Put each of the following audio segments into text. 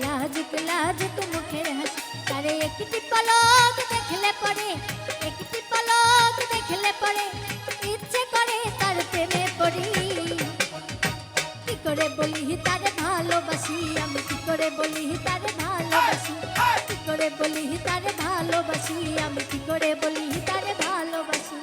লাজুক লাজুক মুখের হাসি তারে একটি পলক দেখলে পরে, একটি পলক দেখলে পরে ইচ্ছে করে তার প্রেমে পড়ি। কি করে বলি তারে ভালোবাসি আমি, কি করে বলি তারে ভালোবাসি, কি করে বলি তারে ভালোবাসি আমি, কি করে বলি তারে ভালোবাসি।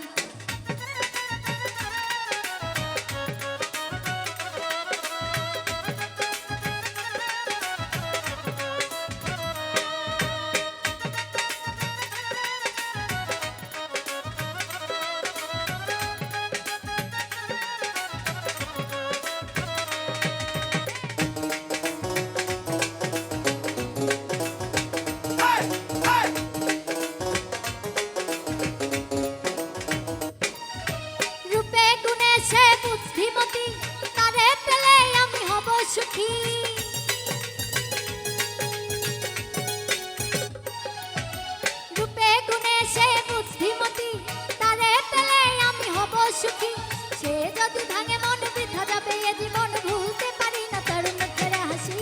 রূপে গুণে সে বুদ্ধিমতী তারে পেলে আমি হব সুখী। রূপে গুণে সে বুদ্ধিমতী তারে পেলে আমি হব সুখী। সে যদি ভাঙে মন বৃথা যাবে এ জীবন, ভুলতে পারি না তার মুখের হাসি।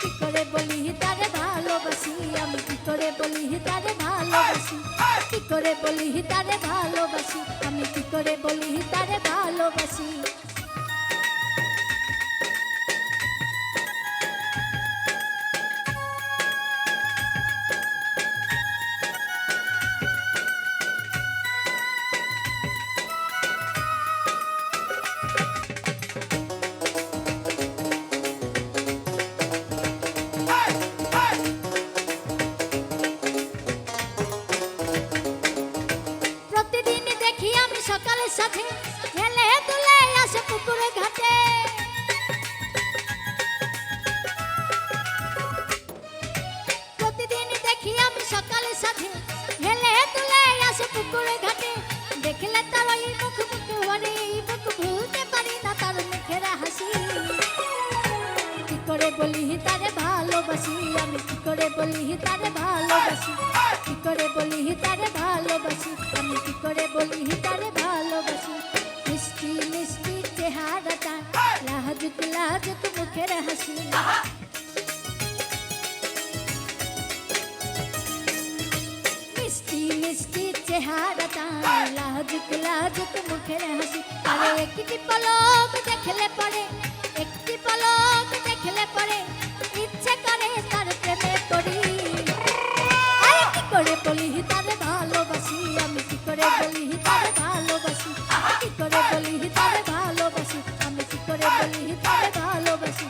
কি করে বলি তারে ভালোবাসি আমি, কি করে বলি তারে ভালোবাসি, কি করে বলি তারে ভালোবাসি আমি, কি করে বলি তারে ভালোবাসি। প্রতিদিন দেখি আমি সকালের সাথে হেলে দুলে আসে পুকুর ঘাটে। প্রতিদিন দেখি আমি সকালের সাথে হেলে দুলে আসে পুকুর ঘাটে। দেখলে তার ওই মুখ মুখ ভরে এই মুখ ভুলতে পারি না তার মুখের হাসি। কি করে বলি তারে ভালোবাসি আমি, কি করে বলি তারে ভালোবাসি, কি করে বলি তারে ভালোবাসি আমি, কি করে বলি তারে ভালোবাসি। মিষ্টি মিষ্টি চেহারাটা লাজুক লাজুক মুখের হাসি। মিষ্টি মিষ্টি চেহারাটা লাজুক লাজুক মুখের হাসি। তারে একটি পলক দেখলে পরে, একটি পলক দেখলে পরে ইচ্ছে করে তার প্রেমে পড়ি। আরে কি করে বলি তারে ভালোবাসি আমি, কি করে বলি তারে ভালোবাসি, কি করে বলি তারে ভালোবাসি আমি, কি করে বলি তারে ভালোবাসি,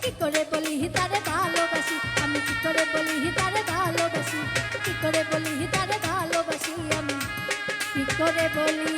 কি করে বলি তারে ভালোবাসি আমি, কি করে বলি তারে ভালোবাসি, কি করে বলি তারে ভালোবাসি আমি, কি করে বলি